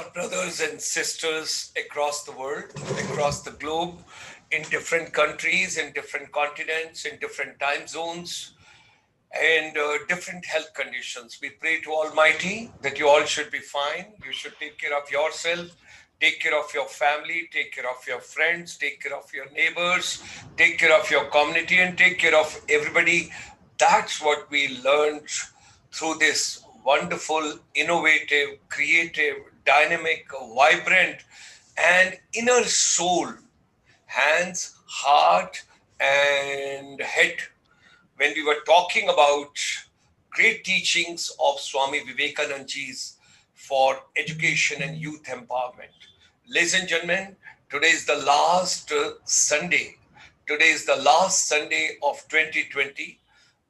our brothers and sisters across the world, across the globe, in different countries, in different continents, in different time zones, and different health conditions. We pray to Almighty that you all should be fine. You should take care of yourself, take care of your family, take care of your friends, take care of your neighbors, take care of your community, and take care of everybody. That's what we learned through this wonderful, innovative, creative, dynamic, vibrant, and inner soul, hands, heart, and head, when we were talking about great teachings of Swami Vivekananda's for education and youth empowerment. Ladies and gentlemen, today is the last Sunday. Today is the last Sunday of 2020,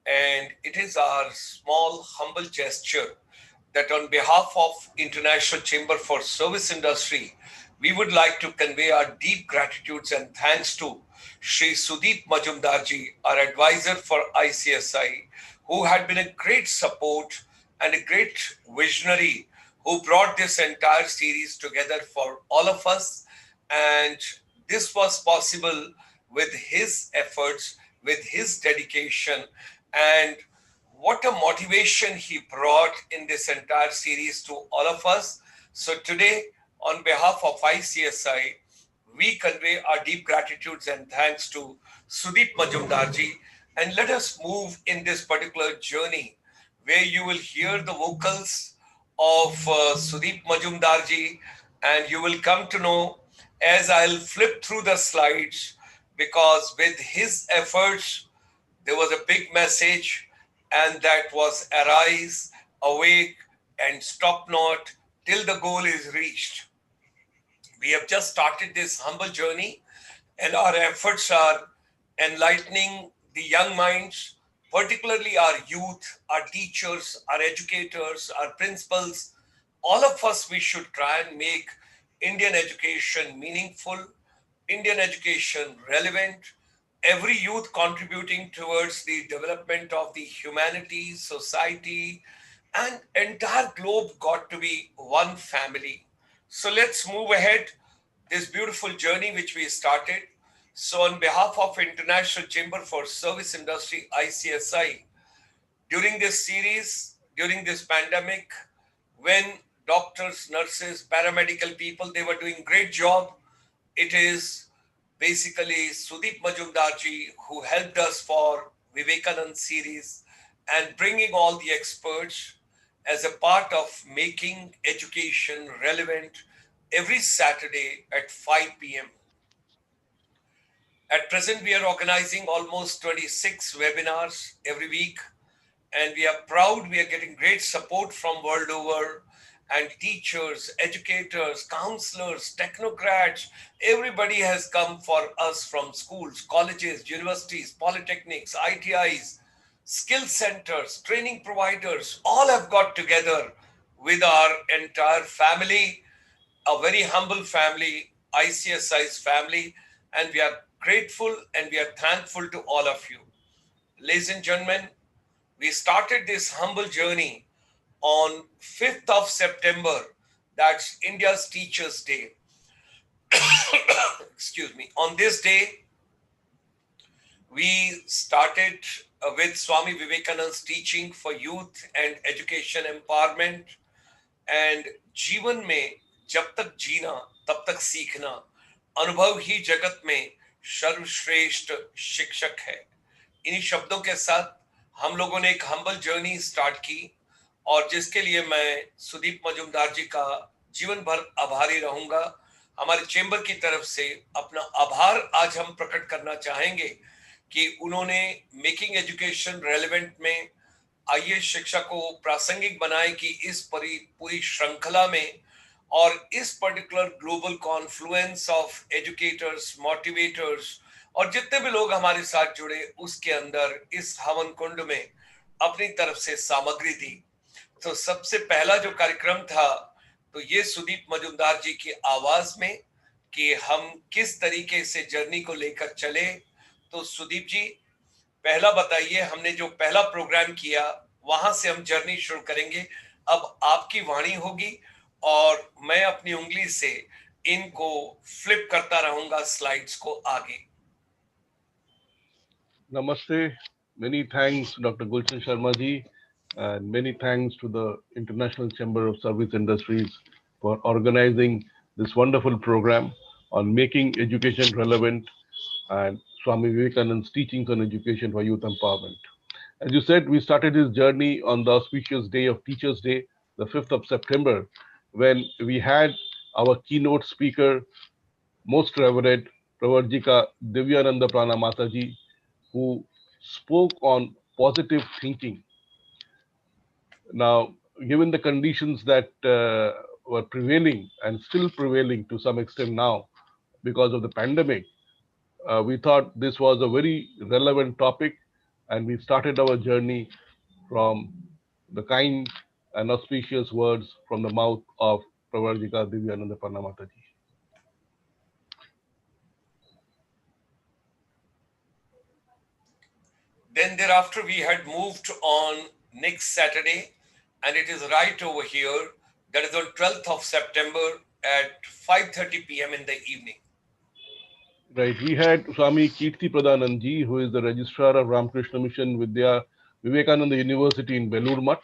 and it is our small, humble gesture that on behalf of International Chamber for Service Industry, we would like to convey our deep gratitudes and thanks to Shri Sudeep Majumdarji, our advisor for ICSI, who had been a great support and a great visionary who brought this entire series together for all of us. And this was possible with his efforts, with his dedication, and what a motivation he brought in this entire series to all of us. So today, on behalf of ICSI, we convey our deep gratitudes and thanks to Sudeep Majumdarji. And let us move in this particular journey where you will hear the vocals of Sudeep Majumdarji, and you will come to know as I'll flip through the slides, because with his efforts, there was a big message, and that was arise, awake, and stop not till the goal is reached. We have just started this humble journey, and our efforts are enlightening the young minds, particularly our youth, our teachers, our educators, our principals. All of us, we should try and make Indian education meaningful, Indian education relevant, every youth contributing towards the development of the humanities, society, and entire globe got to be one family. So let's move ahead this beautiful journey which we started. So on behalf of International Chamber for Service Industry, ICSI, during this series, during this pandemic, when doctors, nurses, paramedical people, they were doing great job. It is basically Sudeep Majumdarji who helped us for Vivekananda series and bringing all the experts as a part of making education relevant every Saturday at 5 p.m. At present, we are organizing almost 26 webinars every week, and we are proud we are getting great support from world over, and teachers, educators, counselors, technocrats, everybody has come for us from schools, colleges, universities, polytechnics, ITIs, skill centers, training providers, all have got together with our entire family, a very humble family, ICSI's family, and we are grateful and we are thankful to all of you. Ladies and gentlemen, we started this humble journey on 5th of September. That's India's Teachers' Day. Excuse me. On this day, we started with Swami Vivekananda's teaching for youth and education empowerment. And जीवन में जब तक जीना तब तक सीखना, अनुभव ही जगत में सर्वश्रेष्ठ शिक्षक है. इन्हीं शब्दों के साथ हम लोगों ने एक हम्बल जर्नी स्टार्ट की, और जिसके लिए मैं सुदीप मजुमदार जी का जीवन भर आभारी रहूंगा. हमारे चेंबर की तरफ से अपना आभार आज हम प्रकट करना चाहेंगे कि उन्होंने मेकिंग एजुकेशन रेलेवेंट में आइए शिक्षा को प्रासंगिक बनाए कि इस पूरी श्रृंखला में और इस particular global Confluence of educators, motivators और जितने भी लोग हमारे साथ जुड़े, उसके अंदर इस हवन कुंड में अपनी तरफ से सामग्री दी. तो सबसे पहला जो कार्यक्रम था, तो ये सुदीप मजुमदार जी की आवाज में कि हम किस तरीके से जर्नी को लेकर चले. तो सुदीप जी, पहला बताइए, हमने जो पहला प्रोग्राम किया वहां से हम जर्नी शुरू करेंगे. अब आपकी वाणी होगी और मैं अपनी उंगली से इनको फ्लिप करता रहूंगा स्लाइड्स को आगे. Namaste. Many thanks, Dr. Gulshan Sharma ji, and many thanks to the International Chamber of Service Industries for organizing this wonderful program on making education relevant and Swami Vivekananda's teachings on education for youth empowerment. As you said, we started this journey on the auspicious day of Teachers' Day, the 5th of September, when we had our keynote speaker, Most Reverend Pravarjika Divyananda Prana Mataji, who spoke on positive thinking. Now, given the conditions that were prevailing and still prevailing to some extent now because of the pandemic, we thought this was a very relevant topic, and we started our journey from the kind and auspicious words from the mouth of Pravarjika Divyananda Pranamataji. Then thereafter we had moved on next Saturday, and it is right over here, that is on 12th of September at 5:30 p.m. in the evening. Right, we had Swami Kirti Pradhanandji, who is the registrar of Ramakrishna Mission Vidya Vivekananda University in Belur Mutt.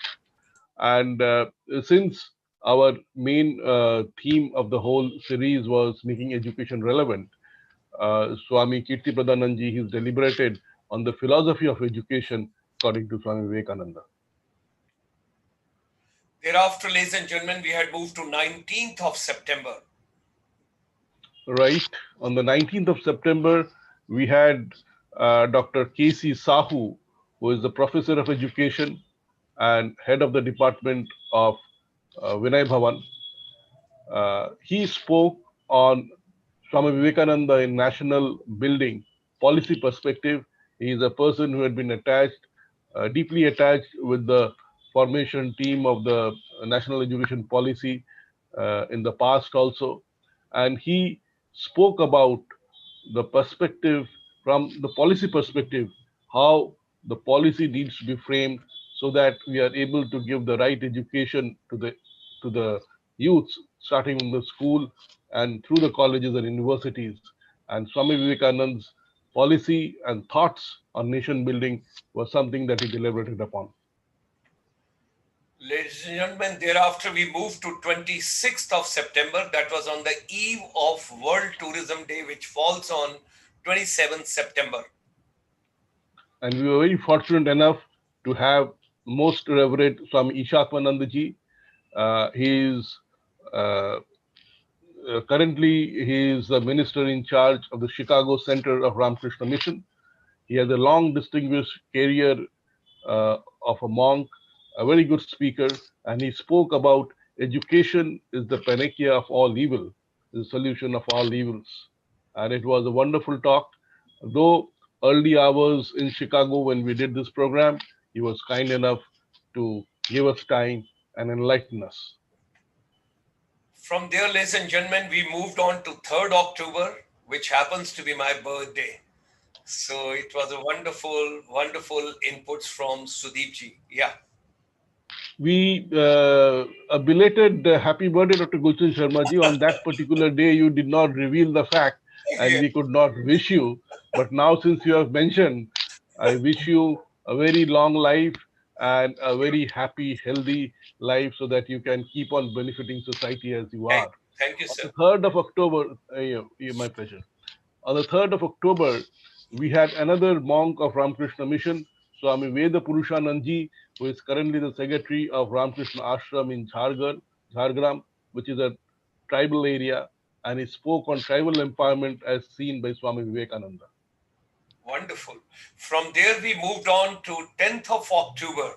And since our main theme of the whole series was making education relevant, Swami Kirti Pradhanandji has deliberated on the philosophy of education according to Swami Vivekananda. Thereafter, ladies and gentlemen, we had moved to 19th of September. Right, on the 19th of September, we had Dr. K.C. Sahu, who is the professor of education and head of the department of Vinay Bhavan. He spoke on Swami Vivekananda in national building policy perspective. He is a person who had been attached, deeply attached with the formation team of the national education policy in the past also. And he spoke about the perspective from the policy perspective, how the policy needs to be framed so that we are able to give the right education to the youths, starting from the school and through the colleges and universities. And Swami Vivekananda's policy and thoughts on nation building was something that he deliberated upon. Ladies and gentlemen, thereafter we moved to 26th of September. That was on the eve of World Tourism Day, which falls on 27th September. And we were very fortunate enough to have Most Reverend Swami Ishakwanandaji. He is currently he is the minister in charge of the Chicago Center of Ramakrishna Mission. He has a long distinguished career of a monk, a very good speaker, and he spoke about education is the panacea of all evil, the solution of all evils. And it was a wonderful talk. Though early hours in Chicago when we did this program, he was kind enough to give us time and enlighten us. From there, ladies and gentlemen, we moved on to 3rd October, which happens to be my birthday. So it was a wonderful, wonderful inputs from Sudeepji. Yeah. We a belated happy birthday, Dr. Gulshan Sharma ji. On that particular day, you did not reveal the fact, and Yeah. we could not wish you. But now, since you have mentioned, I wish you a very long life and a very happy, healthy life, so that you can keep on benefiting society as you Thank, are. thank you, On sir. the 3rd of October, my pleasure. On the 3rd of October, we had another monk of Ramakrishna Mission, Swami Veda Purushanandji, who is currently the secretary of Ramakrishna Ashram in Jhargram, which is a tribal area, and he spoke on tribal empowerment as seen by Swami Vivekananda. Wonderful. From there, we moved on to 10th of October.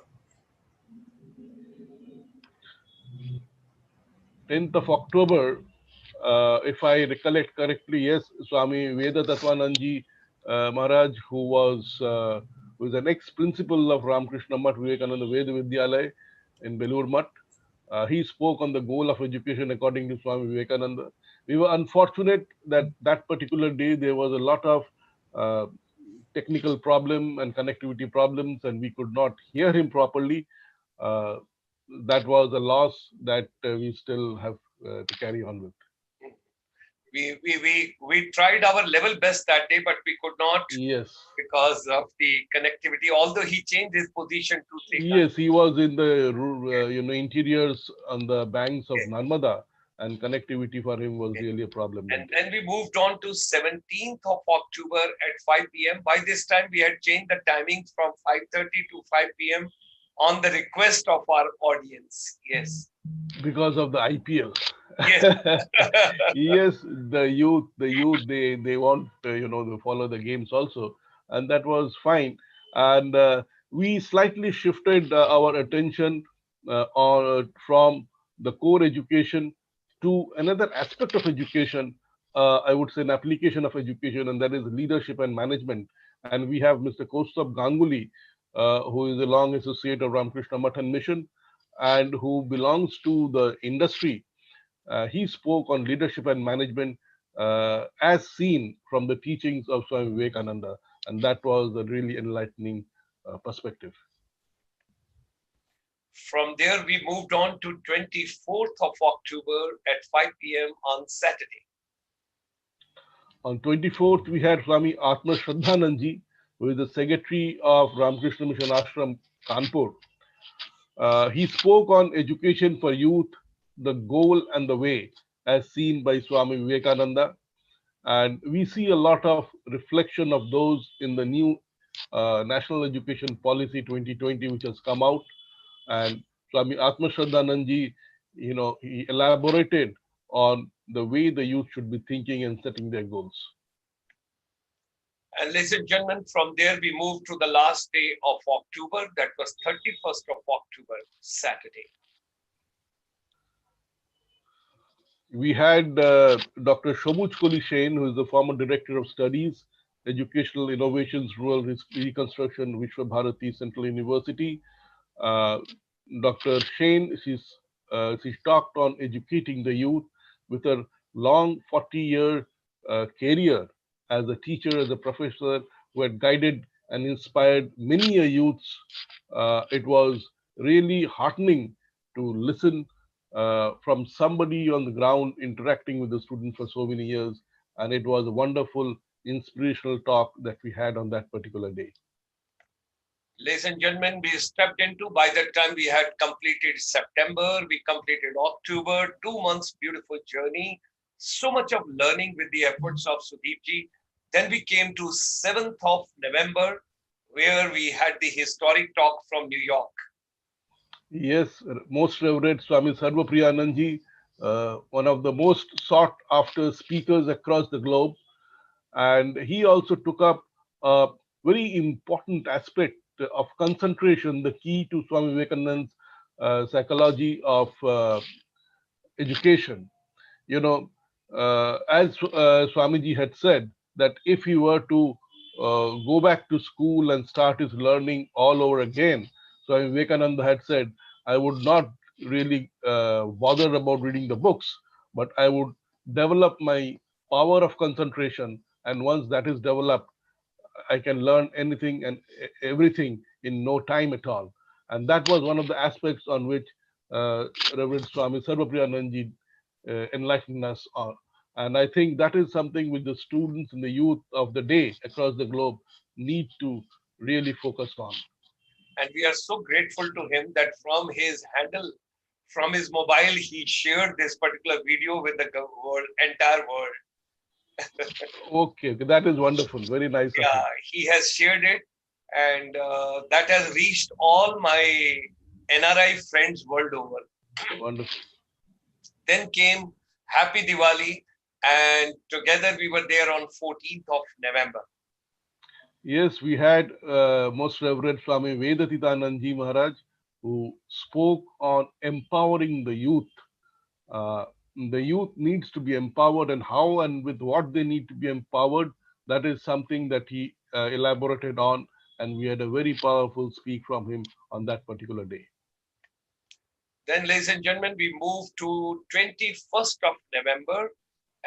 10th of October, if I recollect correctly, yes, Swami Veda Tatwanandji Maharaj, who is an ex-principal of Ramakrishna Math Vivekananda Veda Vidyalaya in Belur Mutt, he spoke on the goal of education according to Swami Vivekananda. We were unfortunate that that particular day there was a lot of uh, technical problem and connectivity problems, and we could not hear him properly. Uh, that was a loss that we still have to carry on with. We tried our level best that day, but we could not Yes. because of the connectivity. Although he changed his position 2 3 times. Yes, he was in the interiors on the banks of Yes. Narmada, and connectivity for him was Yes. really a problem that And day. then we moved on to 17th of October at 5 p.m. By this time, we had changed the timings from 5:30 to 5 p.m. on the request of our audience. Yes. Because of the IPL. Yes. Yes, the youth, they want to follow the games also, and that was fine. And we slightly shifted our attention from the core education to another aspect of education. I would say an application of education, and that is leadership and management. And we have Mr. Kaustubh Ganguly, who is a long associate of Ramakrishna Mathan Mission, and who belongs to the industry. He spoke on leadership and management as seen from the teachings of Swami Vivekananda, and that was a really enlightening perspective. From there, we moved on to 24th of October at 5 p.m. on Saturday. On 24th, we had Swami Atma Shraddhanandji, who is the secretary of Ramakrishna Mission Ashram, Kanpur. He spoke on education for youth, the goal and the way, as seen by Swami Vivekananda. And we see a lot of reflection of those in the new National Education Policy 2020, which has come out. And Swami Atma Shraddhanandji, he elaborated on the way the youth should be thinking and setting their goals. And ladies and gentlemen, from there we moved to the last day of October, that was 31st of October, Saturday. We had Dr. Shobuj Kolishen, who is the former Director of Studies, Educational Innovations, Rural Reconstruction, Vishwa Bharati Central University. Uh, Dr. Shane, she's talked on educating the youth with her long 40-year career as a teacher, as a professor, who had guided and inspired many youths. It was really heartening to listen from somebody on the ground interacting with the students for so many years. And it was a wonderful, inspirational talk that we had on that particular day. Ladies and gentlemen, we stepped into, by that time we had completed September, we completed October, 2 months beautiful journey, so much of learning with the efforts of Sudeepji. Then we came to 7th of November, where we had the historic talk from New York. Yes, most revered Swami Sarvapriyanandji, one of the most sought after speakers across the globe. And he also took up a very important aspect of concentration, the key to Swami Vivekananda's psychology of education. As Swamiji had said, that if he were to go back to school and start his learning all over again, Swami Vivekananda had said, I would not really bother about reading the books, but I would develop my power of concentration. And once that is developed, I can learn anything and everything in no time at all. And that was one of the aspects on which Reverend Swami Sarvapriyanandji enlightened us on. And I think that is something which the students and the youth of the day across the globe need to really focus on. And we are so grateful to him that from his handle, from his mobile, he shared this particular video with the world, entire world. Okay, that is wonderful. Very nice of Yeah, him. he has shared it, and that has reached all my NRI friends world over. Wonderful. Then came Happy Diwali, and together we were there on 14th of November. Yes, we had Most Reverend Swami Vedatitanandji Maharaj, who spoke on empowering the youth. Uh, the youth needs to be empowered, and how and with what they need to be empowered. That is something that he elaborated on, and we had a very powerful speak from him on that particular day. Then, ladies and gentlemen, we moved to 21st of November,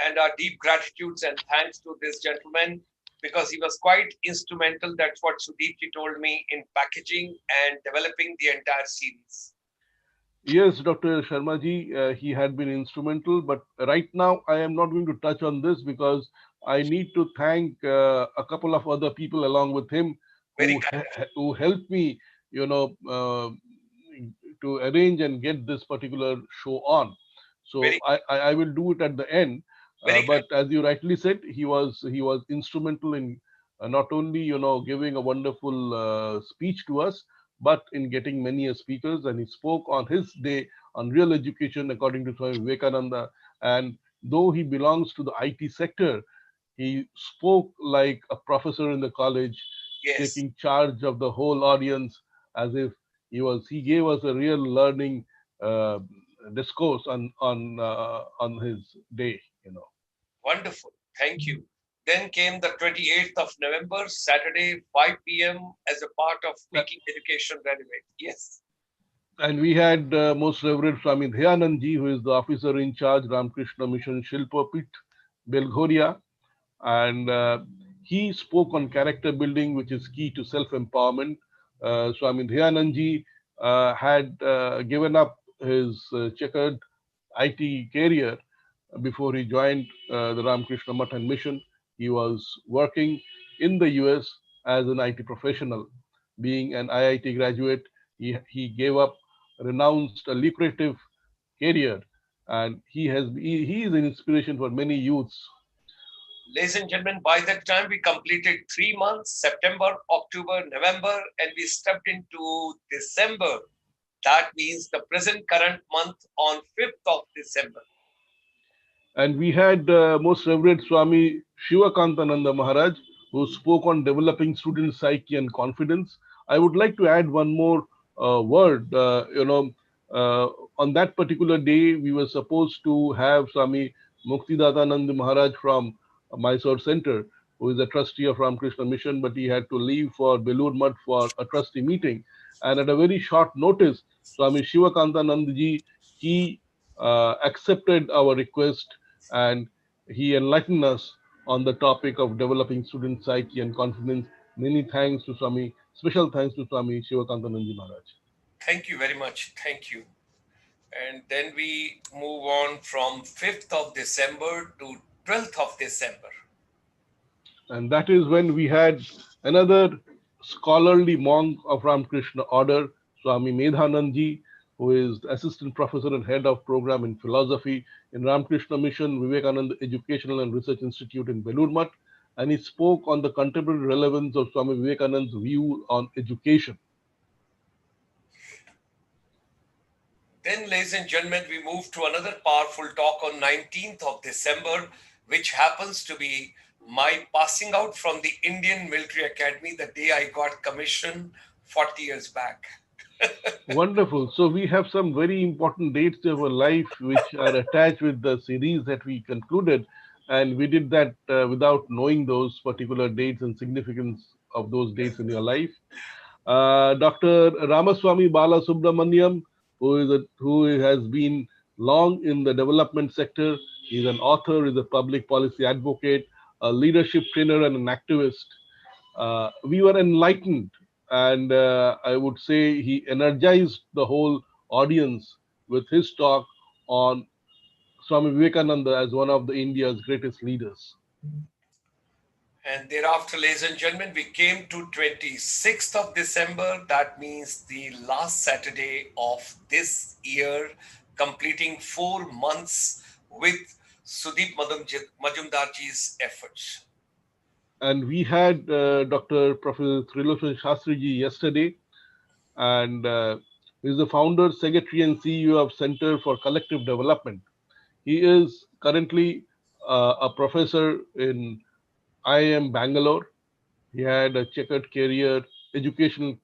and our deep gratitudes and thanks to this gentleman because he was quite instrumental. That's what Sudeepji told me in packaging and developing the entire series. Yes, Dr. Sharmaji, he had been instrumental, but right now I am not going to touch on this because I need to thank a couple of other people along with him Very who kind. who helped me, you know, to arrange and get this particular show on. So Very, I will do it at the end. very kind. But as you rightly said, he was instrumental in not only giving a wonderful speech to us, but in getting many speakers. And he spoke on his day on real education according to Swami Vivekananda. And though he belongs to the IT sector, he spoke like a professor in the college, Yes, taking charge of the whole audience as if he gave us a real learning uh, discourse on his day. wonderful. Thank you. Then came the 28th of November, Saturday, 5 p.m., as a part of making education relevant. Yes. And we had most Reverend Swami Dhyanandji, who is the officer in charge, Ramakrishna Mission Shilpapit, Belghoria. And he spoke on character building, which is key to self-empowerment. Swami Dhyanandji had given up his checkered IT career before he joined the Ramakrishna Mutt and Mission. He was working in the US as an IT professional. Being an IIT graduate, he gave up, renounced a lucrative career, and he is an inspiration for many youths. Ladies and gentlemen, by that time we completed 3 months, September, October, November, and we stepped into December. That means the present current month on 5th of December. And we had most Reverend Swami Shivakantananda Maharaj, who spoke on developing student psyche and confidence. I would like to add one more word. Uh, on that particular day, we were supposed to have Swami Muktidatanand Maharaj from Mysore Center, who is a trustee of Ramakrishna Mission, but he had to leave for Belur Mutt for a trustee meeting. And at a very short notice, Swami Shivakantanandji, he accepted our request, and he enlightened us on the topic of developing student psyche and confidence. Many thanks to Swami, special thanks to Swami Shivakantananji Maharaj. Thank you very much. Thank you. And then we move on from 5th of December to 12th of December. And that is when we had another scholarly monk of Ramakrishna order, Swami Medhanandji, who is the assistant professor and head of program in philosophy in Ramakrishna Mission Vivekananda Educational and Research Institute in Belur Mutt, and he spoke on the contemporary relevance of Swami Vivekananda's view on education. Then, ladies and gentlemen, we move to another powerful talk on 19th of December, which happens to be my passing out from the Indian Military Academy the day I got commissioned 40 years back. Wonderful. So we have some very important dates of our life which are attached with the series that we concluded, and we did that without knowing those particular dates and significance of those dates in your life. Dr. Ramaswamy Bala Subramaniam, who has been long in the development sector. He's an author, he's a public policy advocate, a leadership trainer, and an activist. We were enlightened, and I would say he energized the whole audience with his talk on Swami Vivekananda as one of the India's greatest leaders. And thereafter, ladies and gentlemen, we came to 26th of December. That means the last Saturday of this year, completing 4 months with Sudeep Majumdarji's efforts. And we had Dr. Professor Trilokhan Shastriji yesterday, and he's the founder, secretary, and CEO of Center for Collective Development. He is currently a professor in IIM Bangalore. He had a checkered career, education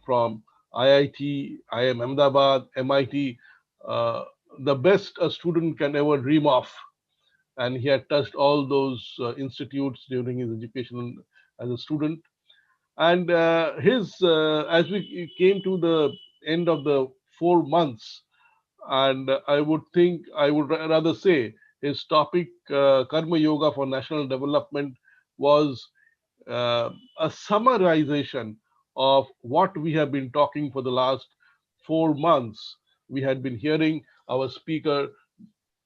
from IIT, IIM Ahmedabad, MIT, uh, the best a student can ever dream of. And he had touched all those institutes during his education as a student. And as we came to the end of the 4 months, and I would rather say his topic, Karma Yoga for National Development, was a summarization of what we have been talking for the last 4 months. we had been hearing our speaker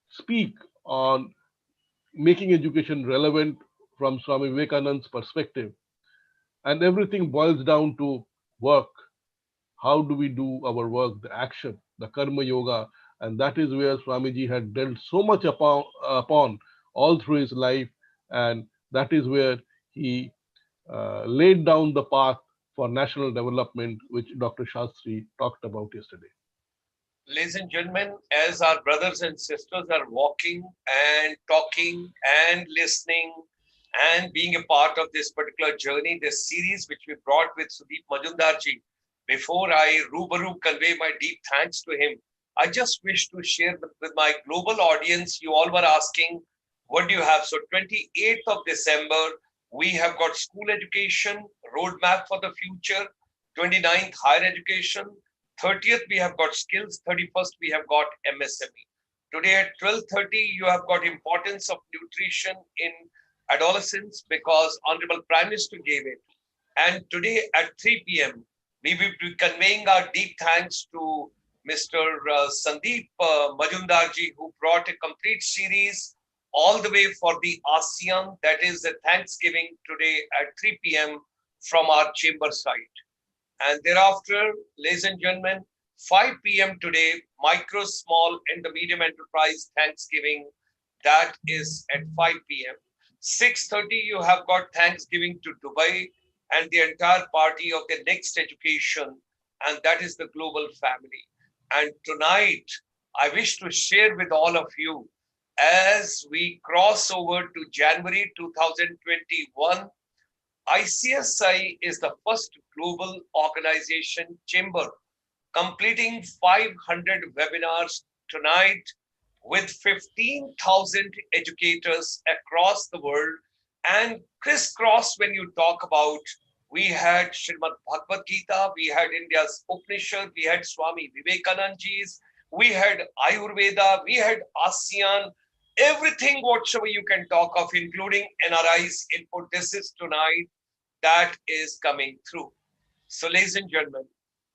speak on making education relevant from Swami Vivekananda's perspective. And everything boils down to work. How do we do our work, the action, the karma yoga? And that is where Swamiji had dealt so much upon all through his life. And that is where he laid down the path for national development, which Dr. Shastri talked about yesterday. Ladies and gentlemen, as our brothers and sisters are walking and talking and listening and being a part of this particular journey, this series which we brought with Sudeep Majumdarji, before I rubaru convey my deep thanks to him, I just wish to share with my global audience. You all were asking, what do you have? So 28th of December, we have got school education, roadmap for the future, 29th, higher education, 30th, we have got skills. 31st, we have got MSME. Today at 12:30, you have got importance of nutrition in adolescence because Honorable Prime Minister gave it. And today at 3 p.m., we will be conveying our deep thanks to Mr. Sandeep Majumdarji, who brought a complete series all the way for the ASEAN, that is the Thanksgiving today at 3 p.m. from our chamber site. And thereafter, ladies and gentlemen, 5 p.m. today, micro, small, and the medium enterprise Thanksgiving. That is at 5 p.m. 6:30, you have got Thanksgiving to Dubai and the entire party of the next education, and that is the global family. And tonight, I wish to share with all of you as we cross over to January 2021. ICSI is the first global organization chamber completing 500 webinars tonight with 15,000 educators across the world. And crisscross, when you talk about, we had Srimad Bhagavad Gita, we had India's Upanishad, we had Swami Vivekananda's, we had Ayurveda, we had ASEAN, everything whatsoever you can talk of, including NRI's input. This is tonight that is coming through. So, ladies and gentlemen,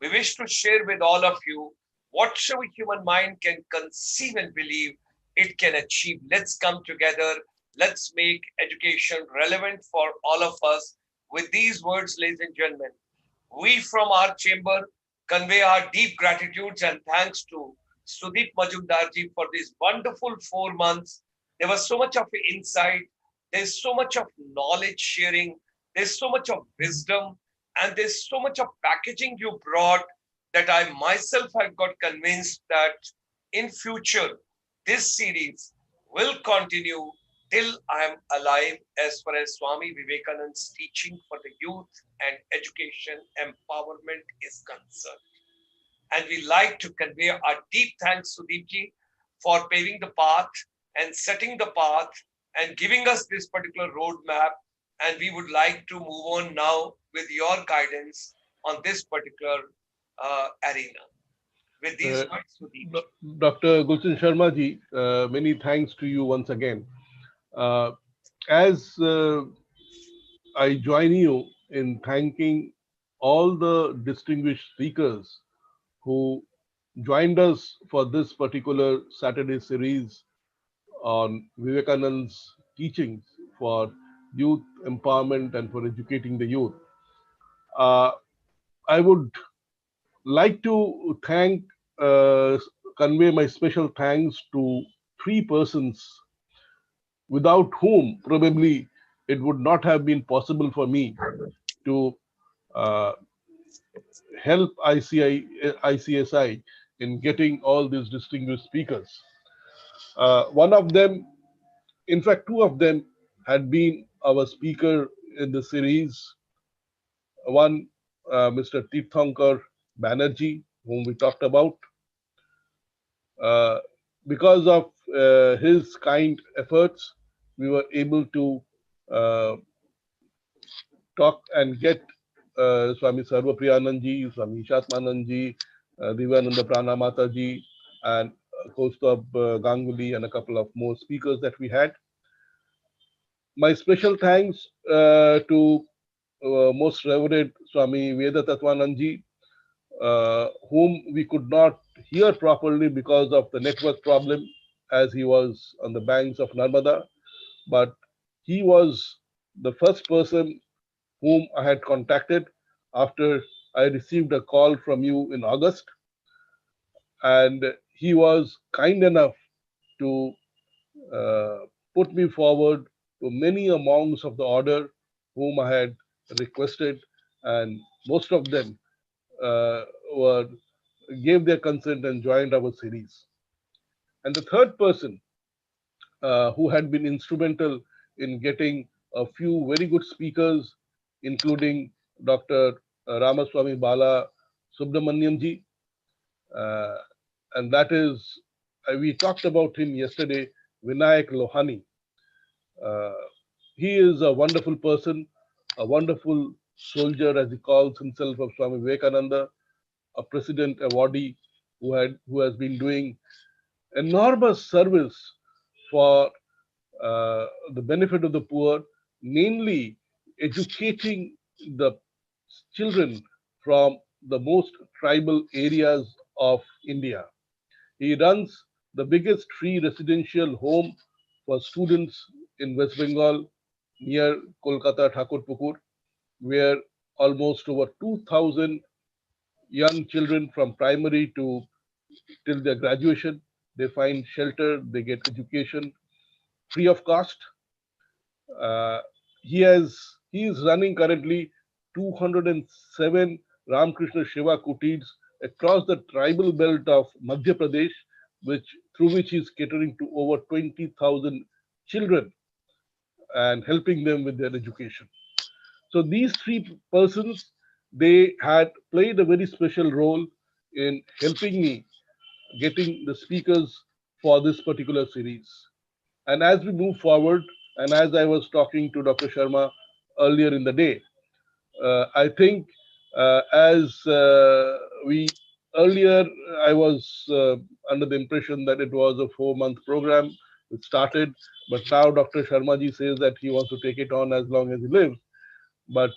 we wish to share with all of you whatsoever human mind can conceive and believe it can achieve. Let's come together. Let's make education relevant for all of us. With these words, ladies and gentlemen, we from our chamber convey our deep gratitudes and thanks to Sudeep Majumdarji for these wonderful 4 months. There was so much of insight. There's so much of knowledge sharing. There's so much of wisdom, and there's so much of packaging you brought that I myself have got convinced that in future, this series will continue till I am alive as far as Swami Vivekananda's teaching for the youth and education empowerment is concerned. And we like to convey our deep thanks to Deepji for paving the path and setting the path and giving us this particular roadmap. And we would like to move on now with your guidance on this particular arena. With these Uh, words, Sudeep. Dr. Gulshan Sharma ji, many thanks to you once again. Uh, as I join you in thanking all the distinguished speakers who joined us for this particular Saturday series on Vivekananda's teachings for youth empowerment and for educating the youth. Uh, I would like to convey my special thanks to three persons without whom probably it would not have been possible for me to uh, help ICSI in getting all these distinguished speakers. One of them, in fact, two of them had been our speaker in the series. One, Mr. Tirthankar Banerjee, whom we talked about. Uh, because of his kind efforts, we were able to uh, talk and get Swami Sarvapriyanandji, Swami Ishatmanandji, Divananda Pranamataji, and Kaustubh Ganguly, and a couple of more speakers that we had. My special thanks to Most Reverend Swami Veda Tatwanandji, whom we could not hear properly because of the network problem, as he was on the banks of Narmada. But he was the first person whom I had contacted after I received a call from you in August, and he was kind enough to uh, put me forward to many a monks of the order whom I had requested, and most of them uh, were gave their consent and joined our series. And the third person who had been instrumental in getting a few very good speakers, including Dr. Ramaswamy Bala Subramaniam ji, uh, and that is, we talked about him yesterday, Vinayak Lohani. Uh, he is a wonderful person, a wonderful soldier, as he calls himself, of Swami Vivekananda, a president awardee who has been doing enormous service for the benefit of the poor, mainly educating the children from the most tribal areas of India. He runs the biggest free residential home for students in West Bengal near Kolkata Thakurpukur, where almost over 2,000 young children from primary to till their graduation, they find shelter, they get education free of cost. Uh, he is running currently 207 Ramakrishna Shiva Kutits across the tribal belt of Madhya Pradesh, through which he is catering to over 20,000 children and helping them with their education. So these three persons, they had played a very special role in helping me getting the speakers for this particular series. And as we move forward, and as I was talking to Dr. Sharma earlier in the day, I think as we earlier, I was under the impression that it was a 4 month program. It started, but now Dr. Sharma ji says that he wants to take it on as long as he lives. But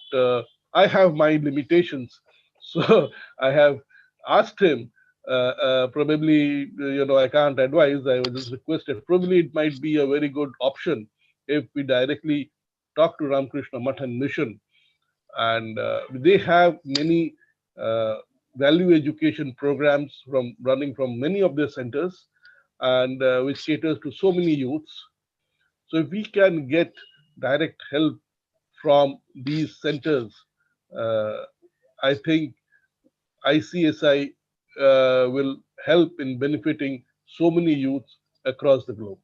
I have my limitations, so I have asked him. Probably, I can't advise. I was just requested. Probably it might be a very good option if we directly talk to Ramakrishna Math and Mission, and they have many uh, value education programs from running from many of their centers, and which caters to so many youths. So if we can get direct help from these centers, uh, I think ICSI will help in benefiting so many youths across the globe.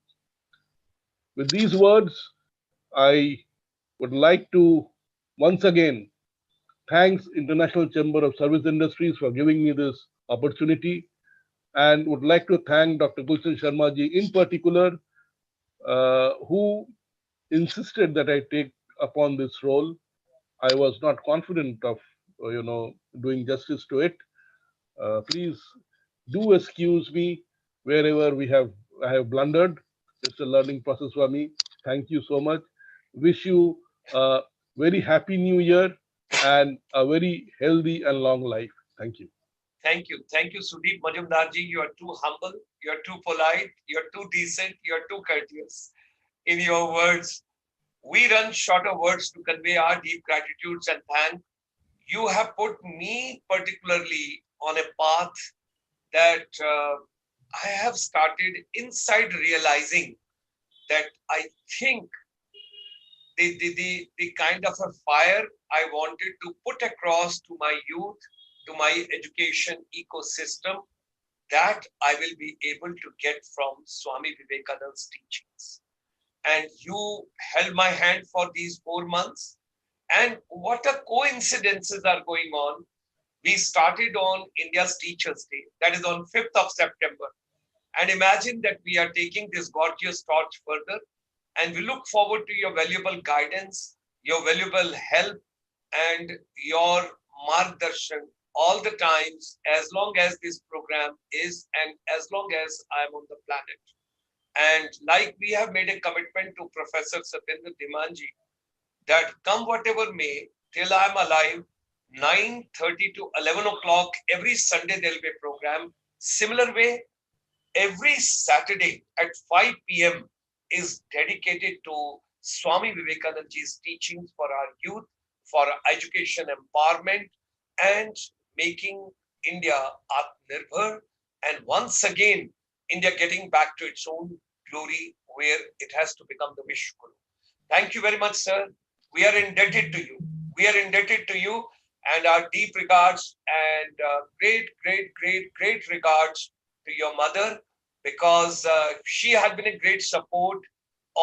With these words, I would like to once again thanks International Chamber of Service Industries for giving me this opportunity, and would like to thank Dr. Gulshan Sharma ji in particular, who insisted that I take upon this role. I was not confident of doing justice to it. Please do excuse me wherever we have I have blundered. It's a learning process for me. Thank you so much. Wish you a very happy new year and a very healthy and long life. Thank you. Thank you. Thank you, Sudeep Majumdarji. You are too humble, you are too polite, you are too decent, you are too courteous in your words. We run short of words to convey our deep gratitudes and thank. You have put me particularly on a path that I have started inside realizing that I think the kind of a fire I wanted to put across to my youth, to my education ecosystem, that I will be able to get from Swami Vivekananda's teachings. And you held my hand for these 4 months. And what a coincidences are going on. We started on India's Teachers' Day, that is on 5th of September. And imagine that we are taking this gorgeous torch further. And we look forward to your valuable guidance, your valuable help, and your margdarshan all the times, as long as this program is and as long as I'm on the planet. And like we have made a commitment to Professor Satyendra Dhimanji that come whatever may, till I'm alive, 9:30 to 11 o'clock every Sunday there'll be a program. Similar way, every Saturday at 5 p.m. is dedicated to Swami Vivekananda's teachings for our youth, for education empowerment, and making India Atmanirbhar. And once again, India getting back to its own glory where it has to become the Vishwaguru. Thank you very much, sir. We are indebted to you. We are indebted to you, and our deep regards and great regards to your mother, because she had been a great support